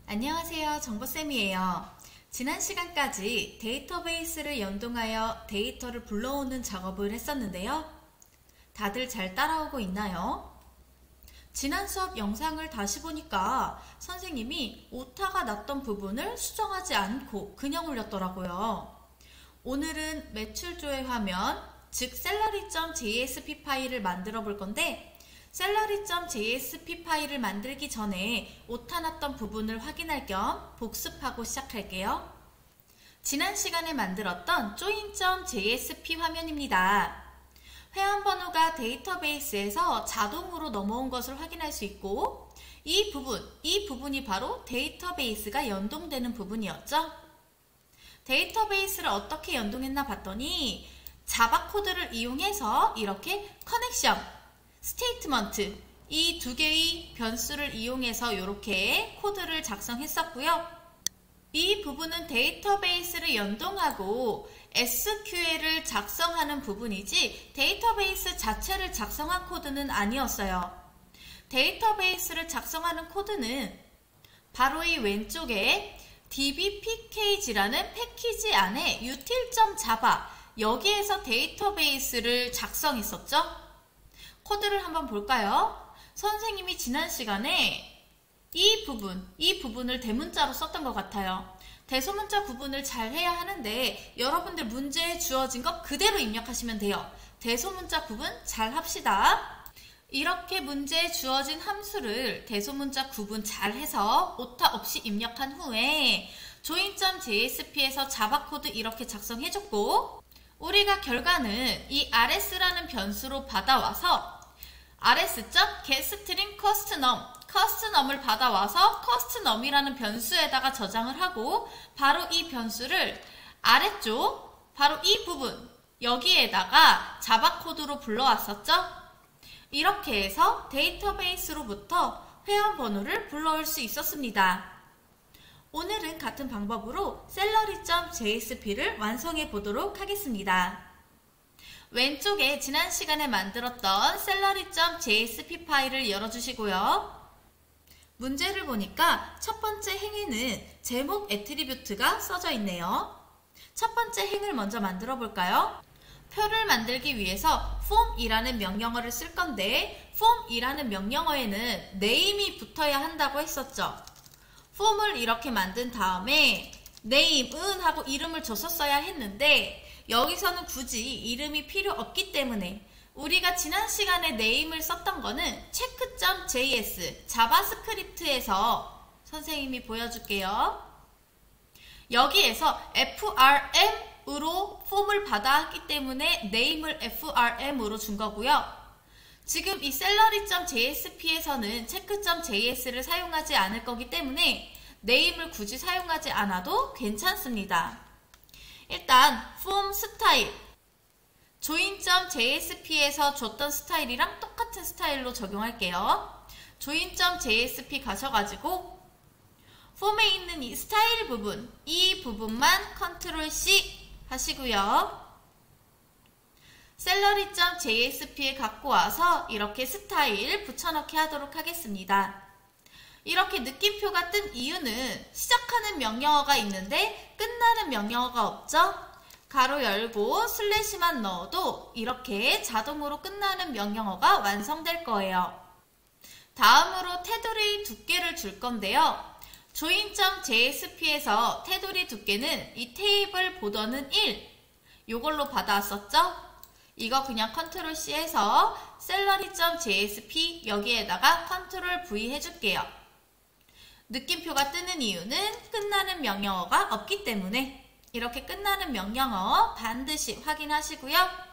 안녕하세요. 정보쌤이에요. 지난 시간까지 데이터베이스를 연동하여 데이터를 불러오는 작업을 했었는데요. 다들 잘 따라오고 있나요? 지난 수업 영상을 다시 보니까 선생님이 오타가 났던 부분을 수정하지 않고 그냥 올렸더라고요. 오늘은 매출조회 화면, 즉 salary.jsp 파일을 만들어 볼 건데 salary.jsp 파일을 만들기 전에 오타 났던 부분을 확인할 겸 복습하고 시작할게요. 지난 시간에 만들었던 join.jsp 화면입니다. 회원 번호가 데이터베이스에서 자동으로 넘어온 것을 확인할 수 있고 이 부분이 바로 데이터베이스가 연동되는 부분이었죠. 데이터베이스를 어떻게 연동했나 봤더니 자바 코드를 이용해서 이렇게 커넥션, 스테이트먼트 이 두 개의 변수를 이용해서 이렇게 코드를 작성했었고요. 이 부분은 데이터베이스를 연동하고 SQL을 작성하는 부분이지 데이터베이스 자체를 작성한 코드는 아니었어요. 데이터베이스를 작성하는 코드는 바로 이 왼쪽에 dbpkg라는 패키지 안에 util.java 여기에서 데이터베이스를 작성했었죠. 코드를 한번 볼까요? 선생님이 지난 시간에 이 부분을 대문자로 썼던 것 같아요. 대소문자 구분을 잘 해야 하는데 여러분들 문제에 주어진 것 그대로 입력하시면 돼요. 대소문자 구분 잘 합시다. 이렇게 문제에 주어진 함수를 대소문자 구분 잘 해서 오타 없이 입력한 후에 join.jsp에서 자바 코드 이렇게 작성해줬고 우리가 결과는 이 rs라는 변수로 받아와서 rs.getString custom을 받아와서 custom이라는 변수에다가 저장을 하고 바로 이 변수를 아래쪽 바로 이 부분 여기에다가 자바 코드로 불러왔었죠. 이렇게 해서 데이터베이스로부터 회원 번호를 불러올 수 있었습니다. 오늘은 같은 방법으로 salary.jsp를 완성해 보도록 하겠습니다. 왼쪽에 지난 시간에 만들었던 salary.jsp 파일을 열어주시고요. 문제를 보니까 첫 번째 행에는 제목 애트리뷰트가 써져 있네요. 첫 번째 행을 먼저 만들어 볼까요? 표를 만들기 위해서 form이라는 명령어를 쓸 건데 form이라는 명령어에는 name이 붙어야 한다고 했었죠. form을 이렇게 만든 다음에 name은 하고 이름을 줬었어야 했는데 여기서는 굳이 이름이 필요 없기 때문에 우리가 지난 시간에 name을 썼던 거는 check.js 자바스크립트에서 선생님이 보여줄게요. 여기에서 frm으로 form을 받아왔기 때문에 name을 frm으로 준 거고요. 지금 이 salary.jsp에서는 check.js를 사용하지 않을 거기 때문에 name을 굳이 사용하지 않아도 괜찮습니다. 일단 form 스타일 join.jsp에서 줬던 스타일이랑 똑같은 스타일로 적용할게요. join.jsp 가셔가지고 폼에 있는 이 스타일 부분 이 부분만 컨트롤 C 하시고요. salary.jsp에 갖고 와서 이렇게 스타일 붙여넣기 하도록 하겠습니다. 이렇게 느낌표가 뜬 이유는 시작하는 명령어가 있는데 끝나는 명령어가 없죠? 가로 열고 슬래시만 넣어도 이렇게 자동으로 끝나는 명령어가 완성될 거예요. 다음으로 테두리 두께를 줄 건데요. join.jsp에서 테두리 두께는 이 테이블 보더는 1 이걸로 받아왔었죠? 이거 그냥 컨트롤 C 해서 salary.jsp 여기에다가 컨트롤 V 해줄게요. 느낌표가 뜨는 이유는 끝나는 명령어가 없기 때문에 이렇게 끝나는 명령어 반드시 확인하시고요.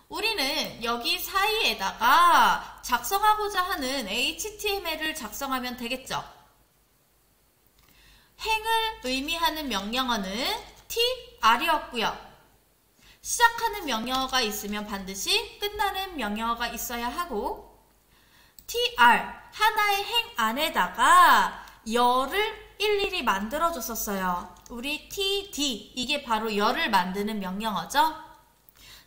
우리는 여기 사이에다가 작성하고자 하는 HTML을 작성하면 되겠죠. 행을 의미하는 명령어는 tr이었고요. 시작하는 명령어가 있으면 반드시 끝나는 명령어가 있어야 하고 tr 하나의 행 안에다가 열을 일일이 만들어 줬었어요. 우리 td 이게 바로 열을 만드는 명령어죠.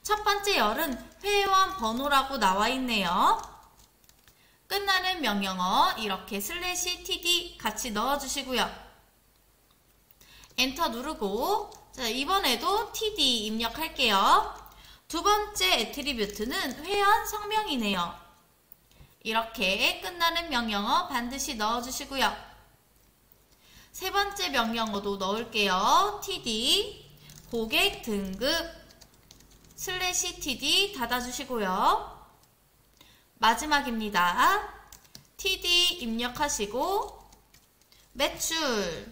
첫 번째 열은 회원 번호라고 나와 있네요. 끝나는 명령어 이렇게 /td 같이 넣어주시고요. 엔터 누르고 자, 이번에도 td 입력할게요. 두 번째 애트리뷰트는 회원 성명이네요. 이렇게 끝나는 명령어 반드시 넣어주시고요. 세 번째 명령어도 넣을게요. td 고객 등급 /td 닫아주시고요. 마지막입니다. td 입력하시고 매출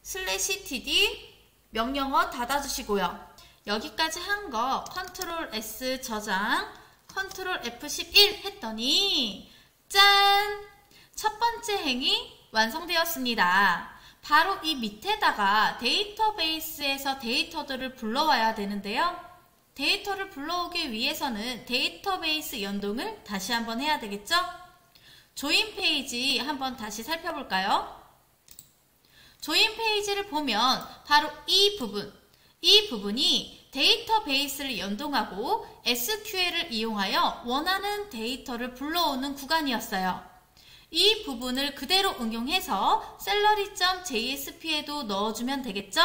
/td 명령어 닫아주시고요. 여기까지 한 거 컨트롤 S 저장, 컨트롤 F11 했더니 짠! 첫 번째 행위 완성되었습니다. 바로 이 밑에다가 데이터베이스에서 데이터들을 불러와야 되는데요. 데이터를 불러오기 위해서는 데이터베이스 연동을 다시 한번 해야 되겠죠? 조인 페이지 한번 다시 살펴볼까요? 조인 페이지를 보면 바로 이 부분이 데이터베이스를 연동하고 SQL을 이용하여 원하는 데이터를 불러오는 구간이었어요. 이 부분을 그대로 응용해서 salary.jsp에도 넣어주면 되겠죠?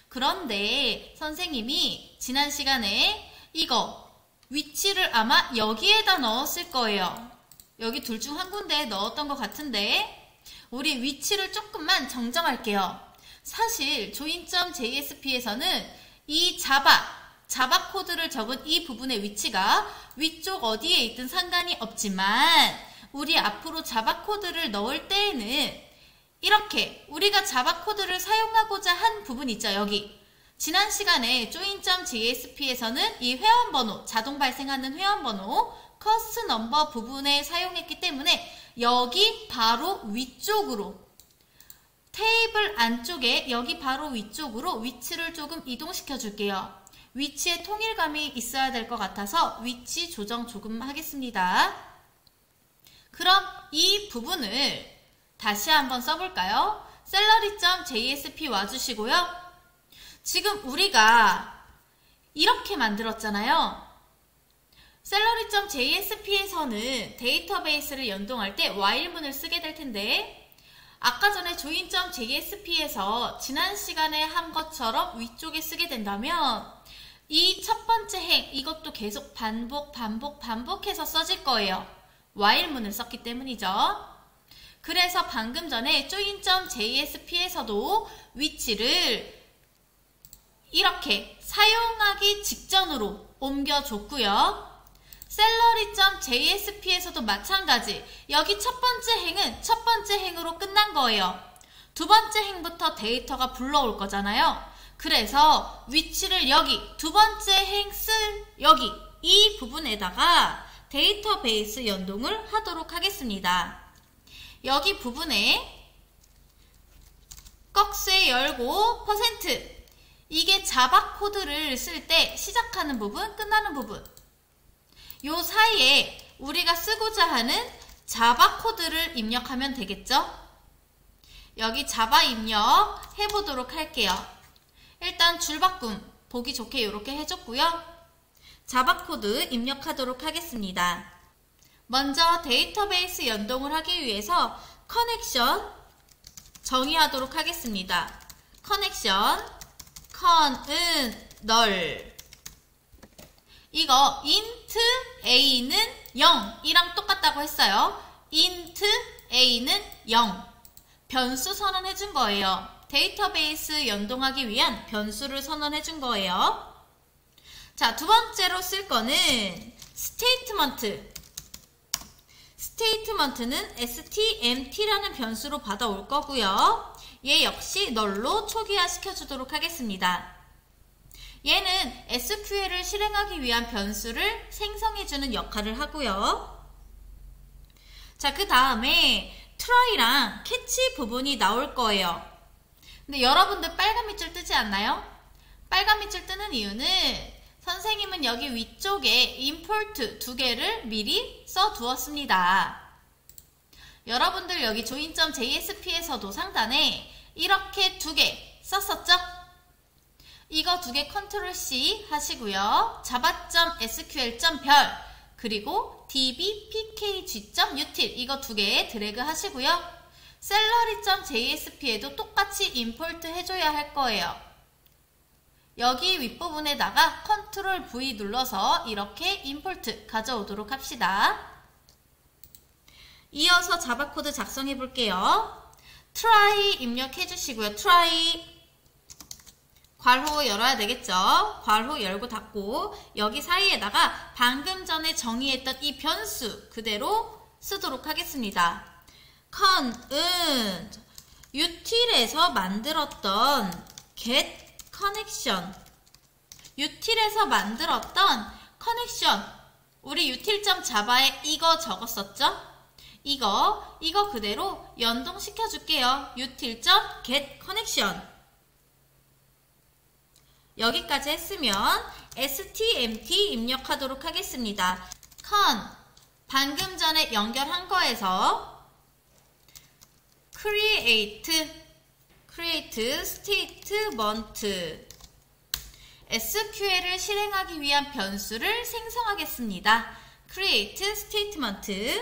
그런데 선생님이 지난 시간에 이거 위치를 아마 여기에다 넣었을 거예요. 여기 둘 중 한 군데에 넣었던 것 같은데 우리 위치를 조금만 정정할게요. 사실 join.jsp에서는 이 자바 코드를 적은 이 부분의 위치가 위쪽 어디에 있든 상관이 없지만 우리 앞으로 자바 코드를 넣을 때에는 이렇게 우리가 자바 코드를 사용하고자 한 부분 있죠. 여기 지난 시간에 join.jsp에서는 이 회원번호, 자동 발생하는 회원번호 커스트 넘버 부분에 사용했기 때문에 여기 바로 위쪽으로 테이블 안쪽에 여기 바로 위쪽으로 위치를 조금 이동시켜 줄게요. 위치에 통일감이 있어야 될 것 같아서 위치 조정 조금 하겠습니다. 그럼 이 부분을 다시 한번 써볼까요? salary.jsp 와주시고요. 지금 우리가 이렇게 만들었잖아요. salary.jsp에서는 데이터베이스를 연동할 때 while문을 쓰게 될 텐데 아까 전에 join.jsp에서 지난 시간에 한 것처럼 위쪽에 쓰게 된다면 이 첫 번째 행 이것도 계속 반복해서 써질 거예요. while문을 썼기 때문이죠. 그래서 방금 전에 join.jsp에서도 위치를 이렇게 사용하기 직전으로 옮겨줬고요. salary.jsp에서도 마찬가지. 여기 첫 번째 행은 첫 번째 행으로 끝난 거예요. 두 번째 행부터 데이터가 불러올 거잖아요. 그래서 위치를 여기 두 번째 행 쓸 여기 이 부분에다가 데이터베이스 연동을 하도록 하겠습니다. 여기 부분에 꺽쇠 열고 %, 이게 자바 코드를 쓸 때 시작하는 부분, 끝나는 부분, 요 사이에 우리가 쓰고자 하는 자바 코드를 입력하면 되겠죠? 여기 자바 입력 해보도록 할게요. 일단 줄바꿈 보기 좋게 이렇게 해줬고요. 자바 코드 입력하도록 하겠습니다. 먼저 데이터베이스 연동을 하기 위해서 커넥션 정의하도록 하겠습니다. 커넥션 con은 널, 이거 int a는 0이랑 똑같다고 했어요. int a는 0 변수 선언해 준 거예요. 데이터베이스 연동하기 위한 변수를 선언해 준 거예요. 자, 두 번째로 쓸 거는 스테이트먼트는 stmt라는 변수로 받아올 거고요. 얘 역시 널로 초기화 시켜주도록 하겠습니다. 얘는 SQL을 실행하기 위한 변수를 생성해주는 역할을 하고요. 자, 그 다음에 try랑 catch 부분이 나올 거예요. 근데 여러분들 빨간 밑줄 뜨지 않나요? 빨간 밑줄 뜨는 이유는 선생님은 여기 위쪽에 import 두 개를 미리 써두었습니다. 여러분들 여기 join.jsp에서도 상단에 이렇게 두 개 썼었죠? 이거 두 개 컨트롤 C 하시고요. java.sql.별 그리고 dbpkg.util 이거 두 개 드래그 하시고요. salary.jsp에도 똑같이 임포트 해줘야 할 거예요. 여기 윗부분에다가 컨트롤 V 눌러서 이렇게 임포트 가져오도록 합시다. 이어서 자바 코드 작성해 볼게요. try 입력해 주시고요. try 괄호 열어야 되겠죠. 괄호 열고 닫고 여기 사이에다가 방금 전에 정의했던 이 변수 그대로 쓰도록 하겠습니다. con은 util에서 만들었던 get connection util에서 만들었던 connection 우리 util.java에 이거 적었었죠? 이거 그대로 연동시켜 줄게요. util.get connection 여기까지 했으면 stmt 입력하도록 하겠습니다. con 방금 전에 연결한 거에서 create statement SQL을 실행하기 위한 변수를 생성하겠습니다. create statement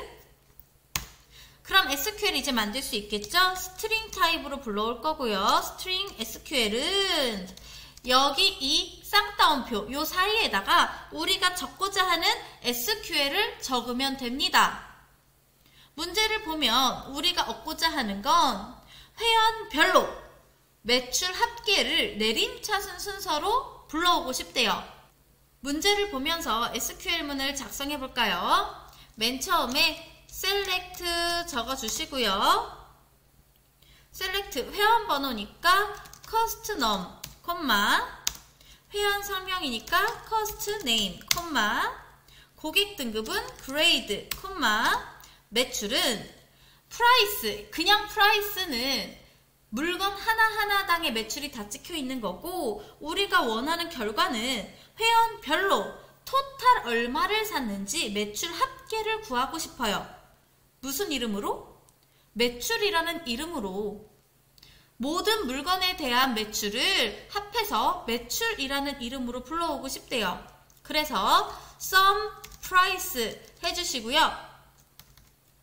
그럼 SQL 이제 만들 수 있겠죠? string 타입으로 불러올 거고요. string SQL은 여기 이 쌍따옴표 요 사이에다가 우리가 적고자 하는 SQL을 적으면 됩니다. 문제를 보면 우리가 얻고자 하는 건 회원별로 매출 합계를 내림차순 순서로 불러오고 싶대요. 문제를 보면서 SQL문을 작성해 볼까요? 맨 처음에 select 적어주시고요. select 회원 번호니까 cost num, 회원 설명이니까 cost name, 고객 등급은 grade, 매출은 price, 그냥 price는 물건 하나하나당의 매출이 다 찍혀 있는 거고 우리가 원하는 결과는 회원별로 토탈 얼마를 샀는지 매출 합계를 구하고 싶어요. 무슨 이름으로? 매출이라는 이름으로 모든 물건에 대한 매출을 합해서 매출이라는 이름으로 불러오고 싶대요. 그래서 sum price 해주시고요.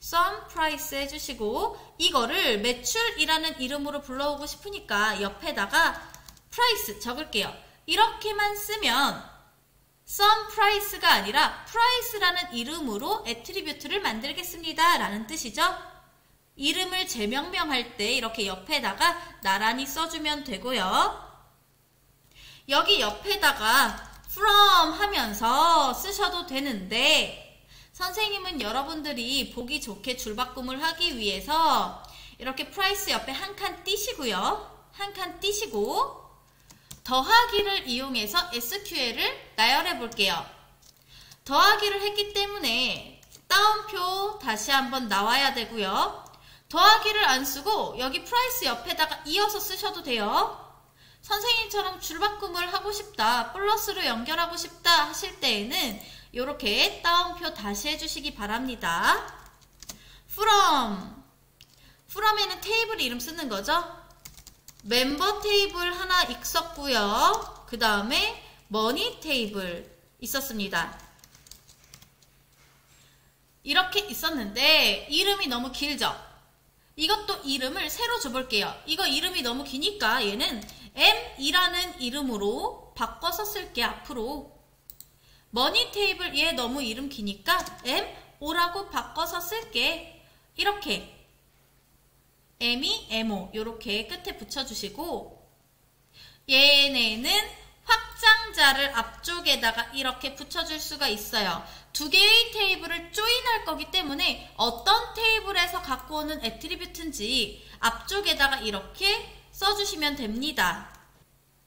sum price 해주시고 이거를 매출이라는 이름으로 불러오고 싶으니까 옆에다가 price 적을게요. 이렇게만 쓰면 sum price가 아니라 price라는 이름으로 애트리뷰트를 만들겠습니다 라는 뜻이죠. 이름을 재명명할 때 이렇게 옆에다가 나란히 써주면 되고요. 여기 옆에다가 from 하면서 쓰셔도 되는데 선생님은 여러분들이 보기 좋게 줄바꿈을 하기 위해서 이렇게 price 옆에 한 칸 띄시고요. 한 칸 띄시고 더하기를 이용해서 SQL을 나열해 볼게요. 더하기를 했기 때문에 따옴표 다시 한번 나와야 되고요. 더하기를 안 쓰고 여기 price 옆에다가 이어서 쓰셔도 돼요. 선생님처럼 줄바꿈을 하고 싶다, 플러스로 연결하고 싶다 하실 때에는 이렇게 따옴표 다시 해주시기 바랍니다. from에는 테이블 이름 쓰는 거죠. 멤버 테이블 하나 있었고요. 그 다음에 머니 테이블 있었습니다. 이렇게 있었는데 이름이 너무 길죠? 이것도 이름을 새로 줘볼게요. 이거 이름이 너무 기니까 얘는 M이라는 이름으로 바꿔서 쓸게. 앞으로 머니 테이블 얘 너무 이름 기니까 MO라고 바꿔서 쓸게. 이렇게 M이 MO 요렇게 끝에 붙여주시고 얘네는 확장자를 앞쪽에다가 이렇게 붙여줄 수가 있어요. 두 개의 테이블을 조인할 거기 때문에 어떤 테이블에서 갖고 오는 애트리뷰트인지 앞쪽에다가 이렇게 써주시면 됩니다.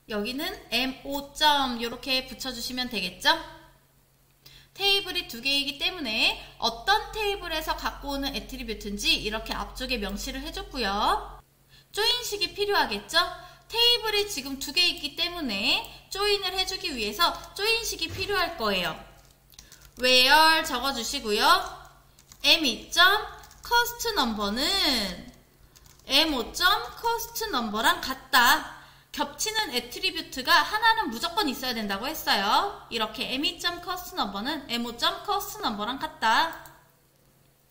여기는 MO 점 이렇게 붙여주시면 되겠죠? 테이블이 두 개이기 때문에 어떤 테이블에서 갖고 오는 애트리뷰트인지 이렇게 앞쪽에 명시를 해줬고요. 조인식이 필요하겠죠? 테이블이 지금 두 개 있기 때문에 조인을 해주기 위해서 조인식이 필요할 거예요. where 적어주시고요. me.cost number는 mo.cost number랑 같다. 겹치는 애트리뷰트가 하나는 무조건 있어야 된다고 했어요. 이렇게 me.costNumber는 mo.costNumber랑 같다.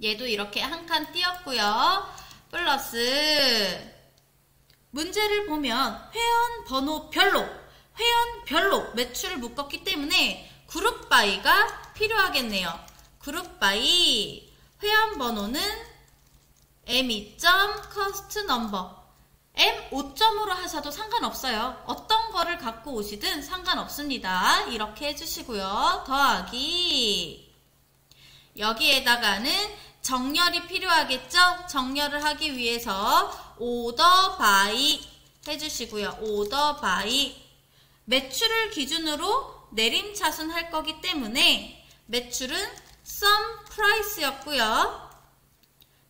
얘도 이렇게 한 칸 띄었고요. 플러스 문제를 보면 회원번호별로 매출을 묶었기 때문에 그룹 바이가 필요하겠네요. 그룹 바이 회원번호는 me.costNumber M5점으로 하셔도 상관없어요. 어떤 거를 갖고 오시든 상관없습니다. 이렇게 해주시고요. 더하기 여기에다가는 정렬이 필요하겠죠? 정렬을 하기 위해서 오더 바이 해주시고요. 오더 바이 매출을 기준으로 내림차순 할 거기 때문에 매출은 sum price였고요.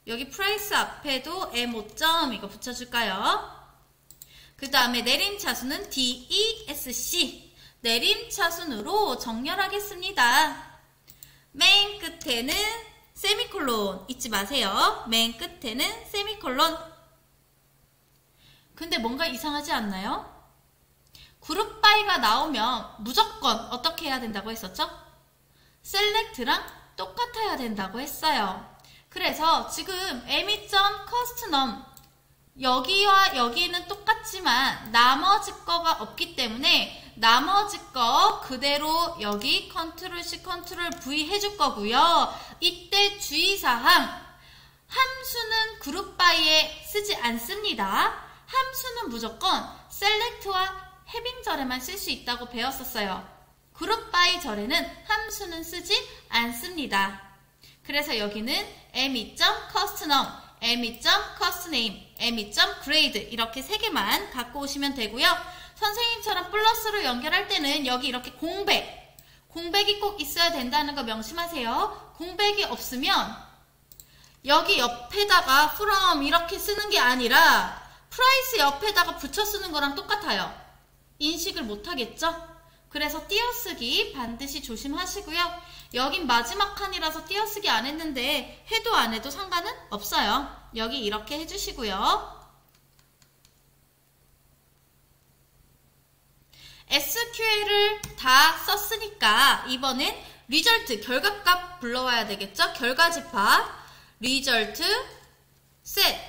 여기 price 앞에도 M5점 이거 붙여줄까요? 그 다음에 내림차순은 DESC 내림차순으로 정렬하겠습니다. 맨 끝에는 세미콜론 잊지 마세요. 맨 끝에는 세미콜론. 근데 뭔가 이상하지 않나요? 그룹 바이가 나오면 무조건 어떻게 해야 된다고 했었죠? 셀렉트랑 똑같아야 된다고 했어요. 그래서 지금 me.costNum 여기와 여기는 똑같지만 나머지 거가 없기 때문에 나머지 거 그대로 여기 Ctrl+C Ctrl+V 해줄 거고요. 이때 주의사항 함수는 그룹 바이에 쓰지 않습니다. 함수는 무조건 select와 having 절에만 쓸 수 있다고 배웠었어요. 그룹 바이 절에는 함수는 쓰지 않습니다. 그래서 여기는 me.costNum, me.costName, me.grade 이렇게 3개만 갖고 오시면 되고요. 선생님처럼 플러스로 연결할 때는 여기 이렇게 공백이 꼭 있어야 된다는 거 명심하세요. 공백이 없으면 여기 옆에다가 from 이렇게 쓰는 게 아니라 price 옆에다가 붙여 쓰는 거랑 똑같아요. 인식을 못하겠죠? 그래서 띄어쓰기 반드시 조심하시고요. 여긴 마지막 칸이라서 띄어쓰기 안 했는데 해도 안 해도 상관은 없어요. 여기 이렇게 해주시고요. SQL을 다 썼으니까 이번엔 리절트 결과값 불러와야 되겠죠? 결과집합 리절트 set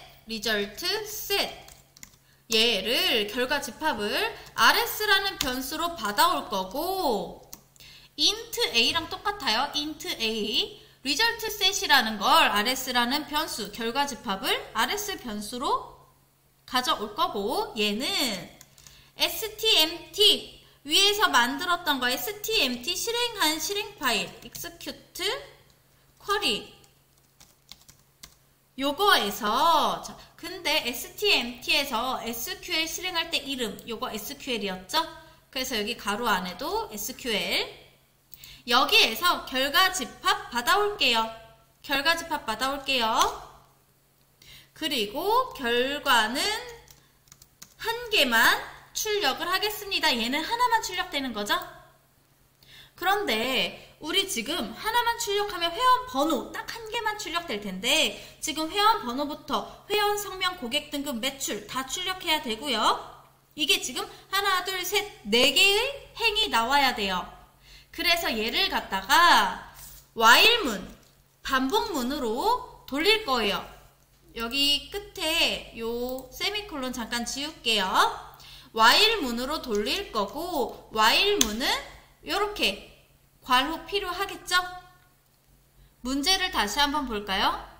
얘를 결과집합을 rs라는 변수로 받아올 거고 int a랑 똑같아요. int a result set이라는 걸 rs라는 변수 결과집합을 rs 변수로 가져올 거고 얘는 stmt 위에서 만들었던 거 stmt 실행한 실행 파일 execute query 요거에서 근데 stmt에서 SQL 실행할 때 이름 요거 SQL이었죠? 그래서 여기 가로 안에도 SQL 여기에서 결과집합 받아올게요. 그리고 결과는 한 개만 출력을 하겠습니다. 얘는 하나만 출력되는 거죠? 그런데 우리 지금 하나만 출력하면 회원 번호 딱 한 개만 출력될 텐데 지금 회원 번호부터 회원 성명, 고객 등급, 매출 다 출력해야 되고요. 이게 지금 하나, 둘, 셋, 4개의 행이 나와야 돼요. 그래서 얘를 갖다가 while문, 반복문으로 돌릴 거예요. 여기 끝에 요 세미콜론 잠깐 지울게요. while문으로 돌릴 거고 while문은 요렇게 괄호 필요하겠죠? 문제를 다시 한번 볼까요?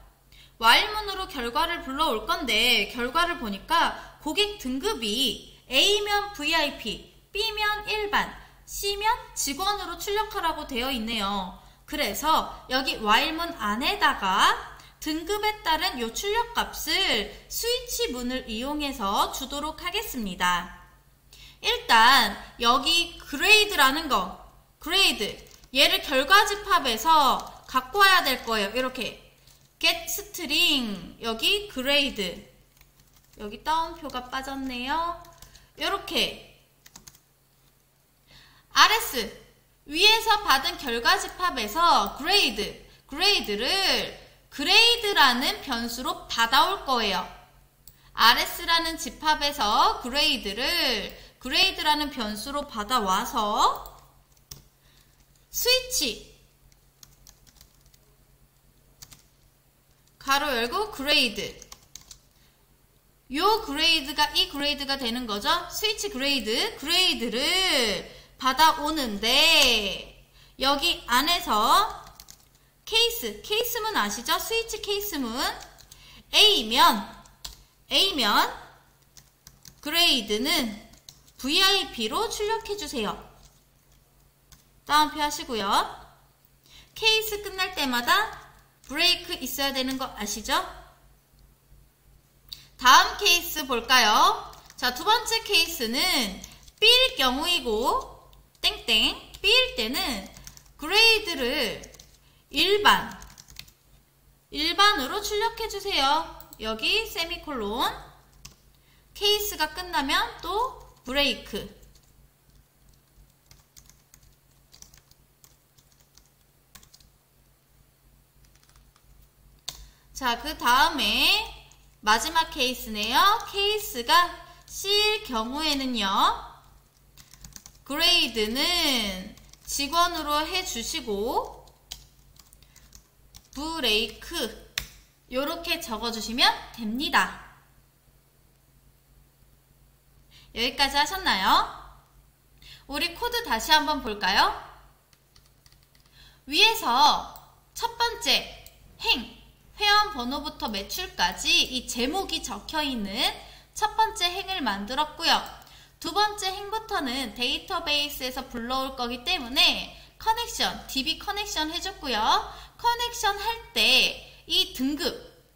while문으로 결과를 불러올 건데 결과를 보니까 고객 등급이 A면 VIP, B면 일반, C면 직원으로 출력하라고 되어 있네요. 그래서 여기 while문 안에다가 등급에 따른 요 출력값을 스위치 문을 이용해서 주도록 하겠습니다. 일단 여기 grade라는 거 grade 얘를 결과집합에서 갖고 와야 될 거예요. 이렇게 get string 여기 grade 여기 따옴표가 빠졌네요. 이렇게 rs 위에서 받은 결과집합에서 grade를 grade라는 변수로 받아올 거예요. rs라는 집합에서 그레이드라는 변수로 받아와서 스위치 가로 열고 그레이드, 요 그레이드가 이 그레이드가 되는 거죠. 스위치 그레이드를 받아오는데 여기 안에서 케이스문 아시죠? 스위치 케이스문 A면 그레이드는 VIP로 출력해주세요. 다운표 하시고요. 케이스 끝날 때마다 브레이크 있어야 되는 거 아시죠? 다음 케이스 볼까요? 자, 두 번째 케이스는 B일 경우이고 땡땡 B일 때는 그레이드를 일반으로 출력해주세요. 여기 세미콜론, 케이스가 끝나면 또 브레이크. 자, 그 다음에 마지막 케이스네요. 케이스가 C일 경우에는요, 그레이드는 직원으로 해주시고 브레이크 요렇게 적어주시면 됩니다. 여기까지 하셨나요? 우리 코드 다시 한번 볼까요? 위에서 첫 번째 회원 번호부터 매출까지 이 제목이 적혀있는 첫 번째 행을 만들었고요. 두 번째 행부터는 데이터베이스에서 불러올 거기 때문에 커넥션, DB 커넥션 해줬고요. 커넥션 할 때 이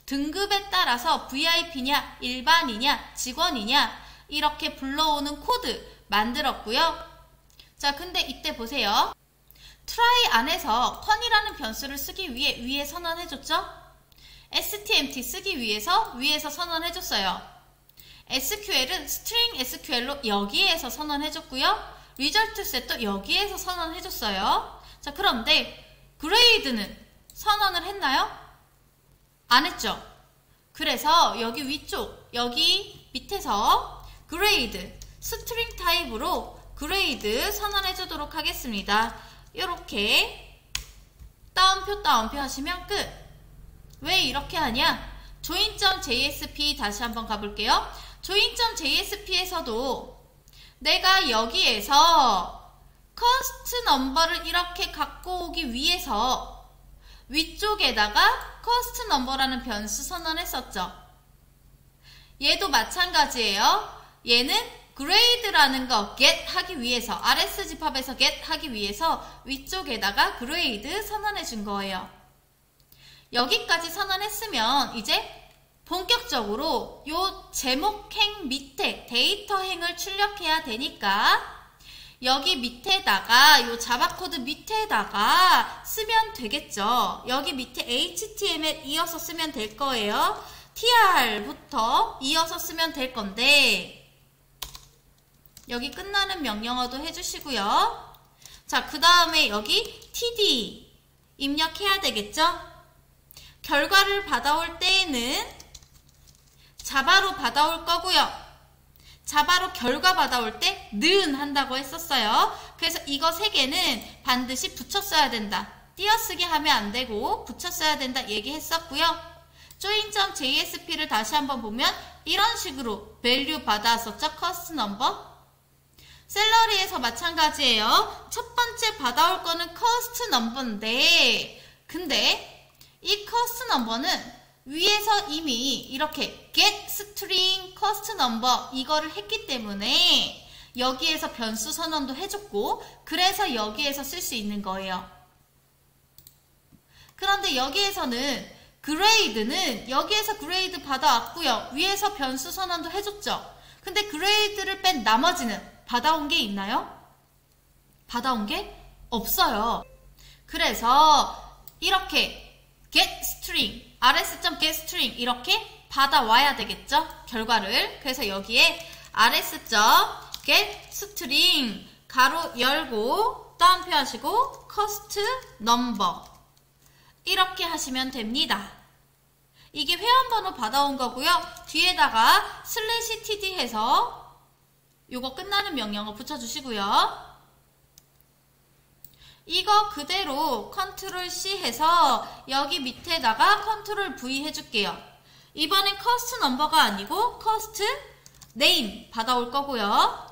등급에 따라서 VIP냐, 일반이냐, 직원이냐 이렇게 불러오는 코드 만들었고요. 자, 근데 이때 보세요. try 안에서 con이라는 변수를 쓰기 위해 위에 선언해줬죠? stmt 쓰기 위해서 위에서 선언해줬어요. SQL은 string SQL로 여기에서 선언해줬고요. result set도 여기에서 선언해줬어요. 자, 그런데 그레이드는 선언을 했나요? 안 했죠? 그래서 여기 위쪽, 여기 밑에서 그레이드, 스트링 타입으로 그레이드 선언해주도록 하겠습니다. 이렇게 따옴표 하시면 끝. 왜 이렇게 하냐? join.jsp 다시 한번 가볼게요. join.jsp에서도 내가 여기에서 cost number를 이렇게 갖고 오기 위해서 위쪽에다가 cost number라는 변수 선언했었죠. 얘도 마찬가지예요. 얘는 grade라는 거 get 하기 위해서, rs 집합에서 get 하기 위해서 위쪽에다가 grade 선언해 준 거예요. 여기까지 선언했으면 이제 본격적으로 요 제목행 밑에 데이터행을 출력해야 되니까 여기 밑에다가 요 자바 코드 밑에다가 쓰면 되겠죠. 여기 밑에 HTML 이어서 쓰면 될 거예요. tr부터 이어서 쓰면 될 건데 여기 끝나는 명령어도 해주시고요. 자, 그 다음에 여기 td 입력해야 되겠죠. 결과를 받아올 때에는 자바로 받아올 거고요. 자바로 결과 받아올 때 는 한다고 했었어요. 그래서 이거 세 개는 반드시 붙였어야 된다. 띄어쓰기 하면 안 되고 붙였어야 된다 얘기했었고요. join.jsp를 다시 한번 보면 이런 식으로 value 받아왔었죠. cost number. 셀러리에서 마찬가지예요. 첫 번째 받아올 거는 cost number인데 근데 이 cost number는 위에서 이미 이렇게 get string cost number 이거를 했기 때문에 여기에서 변수 선언도 해줬고 그래서 여기에서 쓸 수 있는 거예요. 그런데 여기에서는 grade는 여기에서 grade 받아왔고요. 위에서 변수 선언도 해줬죠. 근데 grade를 뺀 나머지는 받아온 게 있나요? 받아온 게 없어요. 그래서 이렇게 get string rs.getString 이렇게 받아와야 되겠죠? 결과를. 그래서 여기에 rs.getString 가로 열고 따옴표 하시고 cost number 이렇게 하시면 됩니다. 이게 회원번호 받아온 거고요. 뒤에다가 /td 해서 요거 끝나는 명령어 붙여주시고요. 이거 그대로 컨트롤 C 해서 여기 밑에다가 컨트롤 V 해줄게요. 이번엔 커스트 넘버가 아니고 커스트 네임 받아올 거고요.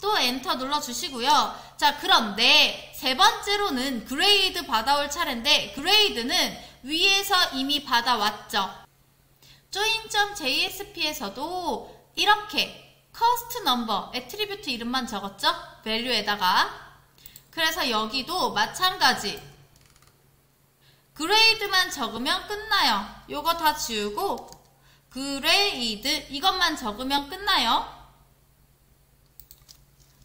또 엔터 눌러주시고요. 자, 그런데 세 번째로는 그레이드 받아올 차례인데 그레이드는 위에서 이미 받아왔죠. join.jsp에서도 이렇게 커스트 넘버, 애트리뷰트 이름만 적었죠? value에다가. 그래서 여기도 마찬가지 그레이드만 적으면 끝나요. 요거 다 지우고 그레이드 이것만 적으면 끝나요.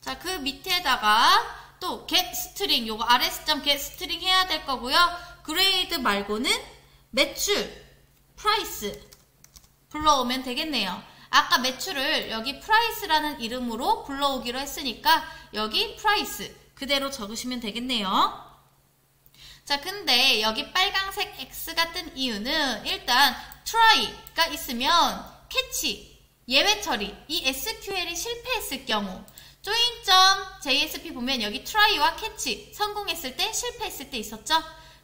자, 그 밑에다가 또 getString 요거 rs.getString 해야 될 거고요. 그레이드 말고는 매출, price 불러오면 되겠네요. 아까 매출을 여기 price라는 이름으로 불러오기로 했으니까 여기 price 그대로 적으시면 되겠네요. 자, 근데 여기 빨강색 X가 뜬 이유는 일단 try가 있으면 catch, 예외 처리, 이 SQL이 실패했을 경우 join.jsp 보면 여기 try와 catch 성공했을 때 실패했을 때 있었죠?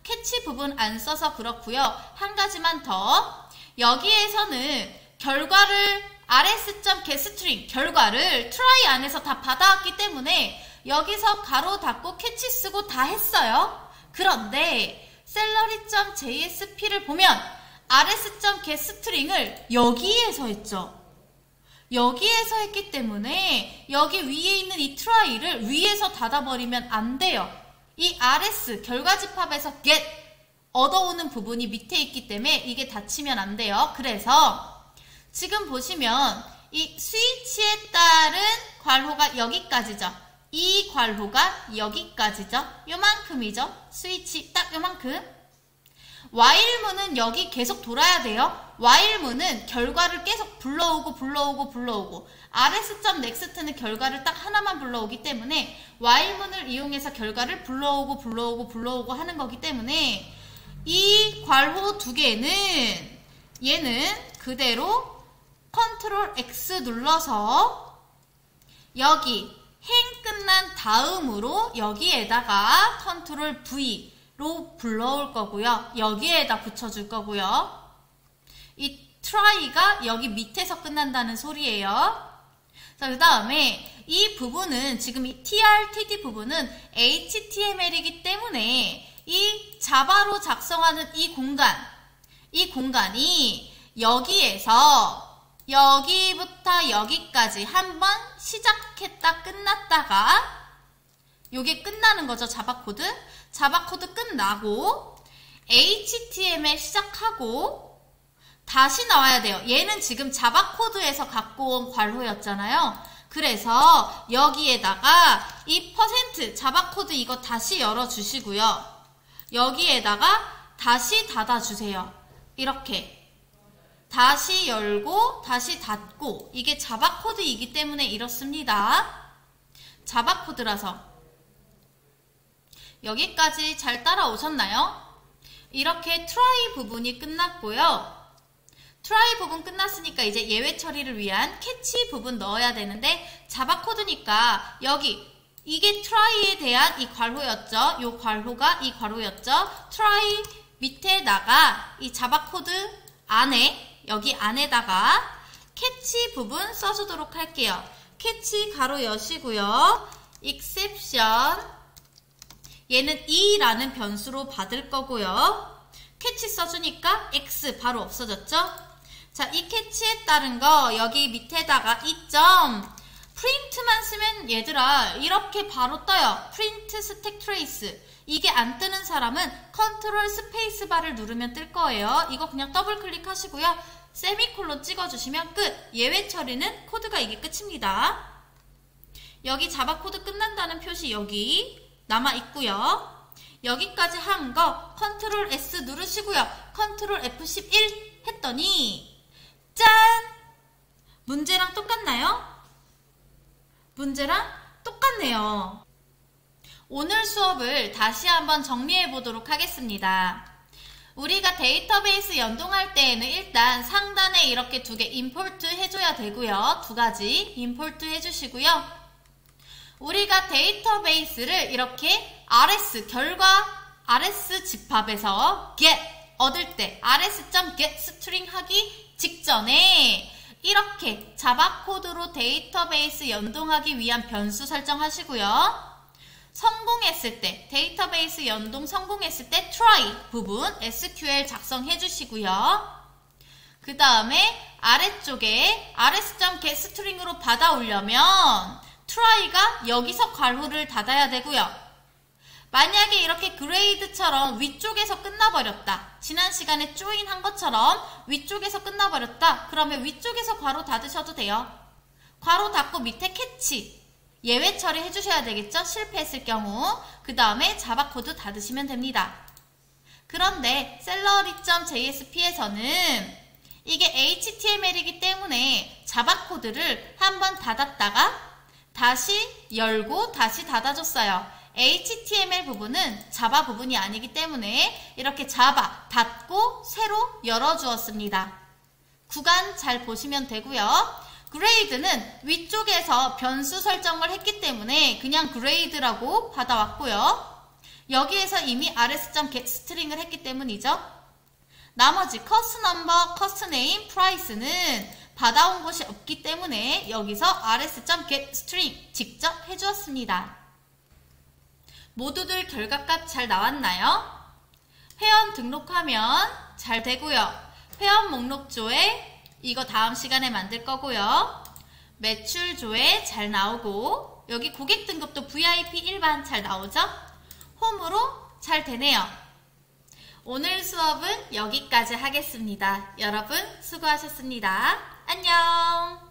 catch 부분 안 써서 그렇고요. 한 가지만 더 여기에서는 결과를 rs.getString 결과를 try 안에서 다 받아왔기 때문에 여기서 가로 닫고 캐치 쓰고 다 했어요. 그런데 salary.jsp를 보면 rs.getString을 여기에서 했죠. 여기에서 했기 때문에 여기 위에 있는 이 try를 위에서 닫아버리면 안 돼요. 이 rs 결과 집합에서 get 얻어오는 부분이 밑에 있기 때문에 이게 닫히면 안 돼요. 그래서 지금 보시면 이 스위치에 따른 괄호가 여기까지죠. 이 괄호가 여기까지죠. 요만큼이죠. 스위치 딱 요만큼. while문은 여기 계속 돌아야 돼요. while문은 결과를 계속 불러오고 rs.next는 결과를 딱 하나만 불러오기 때문에 while문을 이용해서 결과를 불러오고 하는 거기 때문에 이 괄호 두 개는 얘는 그대로 컨트롤 X 눌러서 여기 행 끝난 다음으로 여기에다가 컨트롤 V로 불러올 거고요. 여기에다 붙여줄 거고요. 이 try가 여기 밑에서 끝난다는 소리예요. 자, 그 다음에 이 부분은 지금 이 TRTD 부분은 HTML이기 때문에 이 자바로 작성하는 이 공간이 여기에서 여기부터 여기까지 한번 시작했다 끝났다가 요게 끝나는 거죠. 자바 코드 끝나고 HTML 시작하고 다시 나와야 돼요. 얘는 지금 자바 코드에서 갖고 온 괄호였잖아요. 그래서 여기에다가 이 퍼센트 자바 코드 이거 다시 열어주시고요. 여기에다가 다시 닫아주세요. 이렇게 다시 열고 다시 닫고 이게 자바 코드이기 때문에 이렇습니다. 자바 코드라서 여기까지 잘 따라오셨나요? 이렇게 try 부분이 끝났고요. try 부분 끝났으니까 이제 예외 처리를 위한 catch 부분 넣어야 되는데 자바 코드니까 여기 이게 try에 대한 이 괄호였죠. 요 괄호가 이 괄호였죠. try 밑에다가 이 자바 코드 안에 여기 안에다가 캐치 부분 써주도록 할게요. 캐치 가로 여시고요. exception 얘는 e라는 변수로 받을 거고요. 캐치 써주니까 x 바로 없어졌죠. 자, 이 캐치에 따른 거 여기 밑에다가 이 점 프린트만 쓰면 얘들아 이렇게 바로 떠요. 프린트 스택 트레이스 이게 안 뜨는 사람은 컨트롤 스페이스 바를 누르면 뜰 거예요. 이거 그냥 더블 클릭하시고요. 세미콜론 찍어주시면 끝. 예외 처리는 코드가 이게 끝입니다. 여기 자바 코드 끝난다는 표시 여기 남아있고요. 여기까지 한 거 컨트롤 S 누르시고요. 컨트롤 F11 했더니 짠! 문제랑 똑같나요? 문제랑 똑같네요. 오늘 수업을 다시 한번 정리해 보도록 하겠습니다. 우리가 데이터베이스 연동할 때에는 일단 상단에 이렇게 두 개 임포트 해줘야 되고요. 두 가지 임포트 해주시고요. 우리가 데이터베이스를 이렇게 RS 집합에서 get 얻을 때 rs.get string 하기 직전에 이렇게 자바 코드로 데이터베이스 연동하기 위한 변수 설정하시고요. 성공했을 때 데이터베이스 연동 성공했을 때 try 부분 SQL 작성해 주시고요. 그 다음에 아래쪽에 rs.getString으로 받아오려면 try가 여기서 괄호를 닫아야 되고요. 만약에 이렇게 그레이드처럼 위쪽에서 끝나버렸다. 지난 시간에 조인 한 것처럼 위쪽에서 끝나버렸다. 그러면 위쪽에서 괄호 닫으셔도 돼요. 괄호 닫고 밑에 캐치 예외 처리해 주셔야 되겠죠? 실패했을 경우. 그 다음에 자바 코드 닫으시면 됩니다. 그런데 celery.jsp에서는 이게 HTML이기 때문에 자바 코드를 한번 닫았다가 다시 열고 다시 닫아줬어요. HTML 부분은 자바 부분이 아니기 때문에 이렇게 자바 닫고 새로 열어주었습니다. 구간 잘 보시면 되고요. 그레이드는 위쪽에서 변수 설정을 했기 때문에 그냥 그레이드라고 받아왔고요. 여기에서 이미 rs.getString을 했기 때문이죠. 나머지 커스넘버, 커스네임, 프라이스는 받아온 곳이 없기 때문에 여기서 rs.getString 직접 해주었습니다. 모두들 결과값 잘 나왔나요? 회원 등록하면 잘 되고요. 회원 목록조에 이거 다음 시간에 만들 거고요. 매출조에 잘 나오고 여기 고객 등급도 VIP 일반 잘 나오죠? 홈으로 잘 되네요. 오늘 수업은 여기까지 하겠습니다. 여러분 수고하셨습니다. 안녕.